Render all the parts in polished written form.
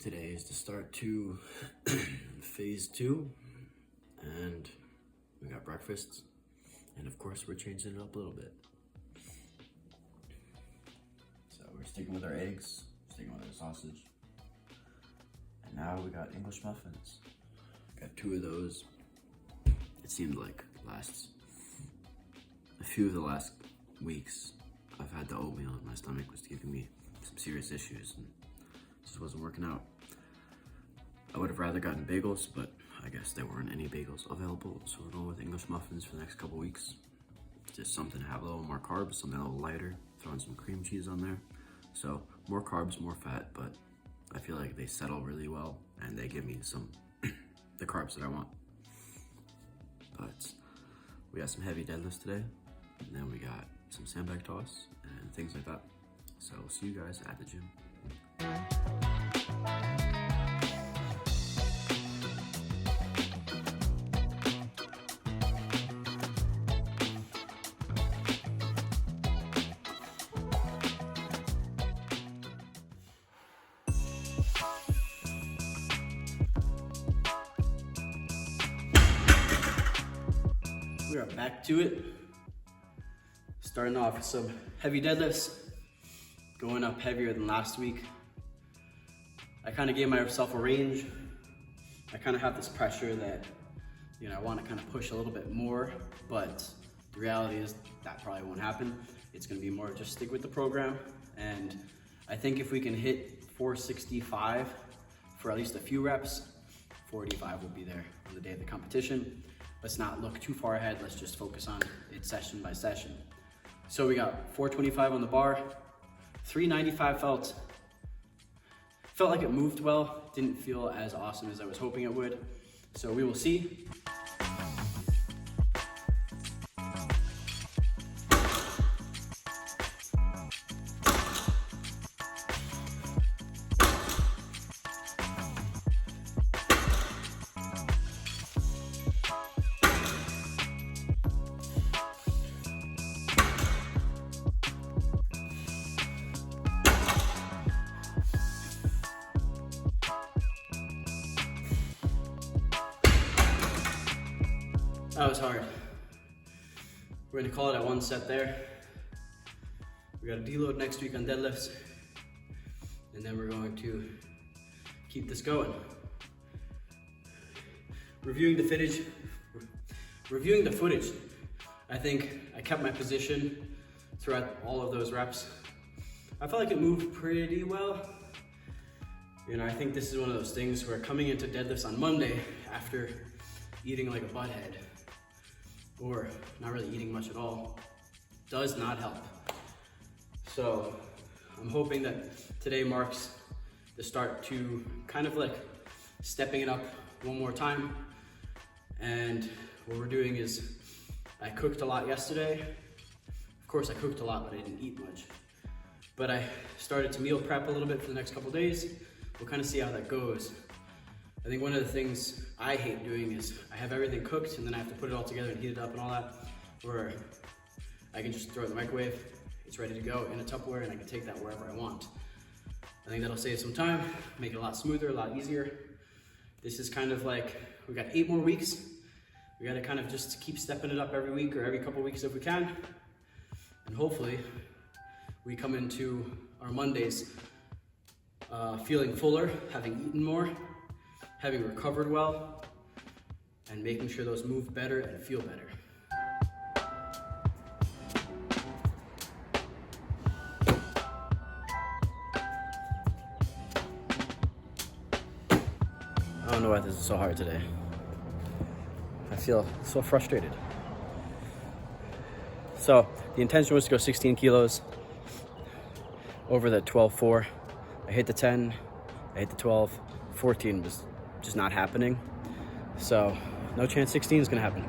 Today is the start to phase 2, and we got breakfast, and of course we're changing it up a little bit. So we're sticking with our eggs, sticking with our sausage, and now we got English muffins. Got 2 of those. It seemed like a few of the last weeks I've had the oatmeal and my stomach was giving me some serious issues and it just wasn't working out. I would have rather gotten bagels, but I guess there weren't any bagels available, so we're going with English muffins for the next couple weeks. Just something to have a little more carbs, something a little lighter, throwing some cream cheese on there. So more carbs, more fat, but I feel like they settle really well and they give me some the carbs that I want. But we got some heavy deadlifts today, and then we got some sandbag toss and things like that. So we'll see you guys at the gym. We are back to it. Starting off with some heavy deadlifts, going up heavier than last week. I kind of gave myself a range. I kind of have this pressure that, I want to kind of push a little bit more, but the reality is that probably won't happen. It's going to be more just stick with the program. And I think if we can hit 465 for at least a few reps, 485 will be there on the day of the competition. Let's not look too far ahead. Let's just focus on it session by session. So we got 425 on the bar, 395 felt like it moved well. Didn't feel as awesome as I was hoping it would. So we will see. That was hard. We're gonna call it at 1 set there. We got a deload next week on deadlifts, and then we're going to keep this going. Reviewing the footage, I think I kept my position throughout all of those reps. I felt like it moved pretty well. I think this is one of those things where coming into deadlifts on Monday after eating like a butthead, or not really eating much at all, does not help. So I'm hoping that today marks the start to kind of like stepping it up one more time. And what we're doing is, I cooked a lot yesterday. Of course I cooked a lot, but I didn't eat much. But I started to meal prep a little bit for the next couple days. We'll kind of see how that goes. I think one of the things I hate doing is I have everything cooked and then I have to put it all together and heat it up and all that, where I can just throw it in the microwave, it's ready to go in a Tupperware, and I can take that wherever I want. I think that'll save some time, make it a lot smoother, a lot easier. This is kind of like, we got 8 more weeks. We gotta kind of just keep stepping it up every week or every couple weeks if we can. And hopefully we come into our Mondays feeling fuller, having eaten more, having recovered well, and making sure those move better and feel better. I don't know why this is so hard today. I feel so frustrated. So the intention was to go 16 kilos over the 12.4. I hit the 10, I hit the 12, 14 was just not happening. So no chance 16 is gonna happen.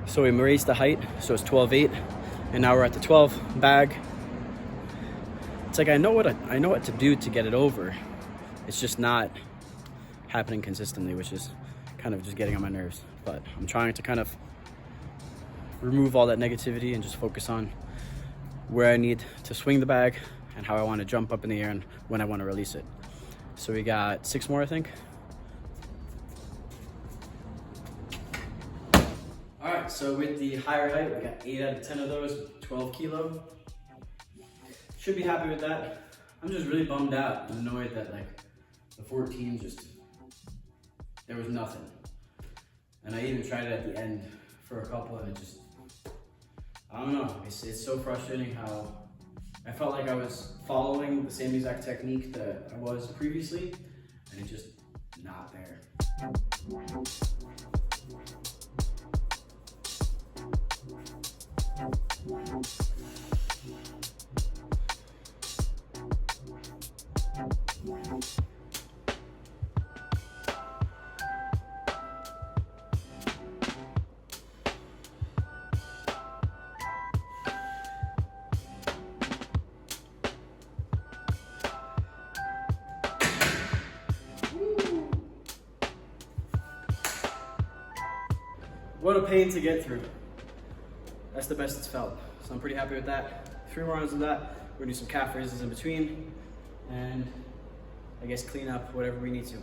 So we raised the height, so it's 12.8, and now we're at the 12 bag. It's like I know what to do to get it over. It's just not happening consistently, which is kind of just getting on my nerves. But I'm trying to kind of remove all that negativity and just focus on where I need to swing the bag and how I want to jump up in the air and when I want to release it. So we got 6 more, I think. All right, so with the higher height, we got 8 out of 10 of those, 12 kilo. Should be happy with that. I'm just really bummed out and annoyed that like the 14 there was nothing. And I even tried it at the end for a couple and it just, I don't know, it's so frustrating how I felt like I was following the same exact technique that I was previously and it's just not there. What a pain to get through. That's the best it's felt. So I'm pretty happy with that. 3 more rounds of that. We're gonna do some calf raises in between and I guess clean up whatever we need to.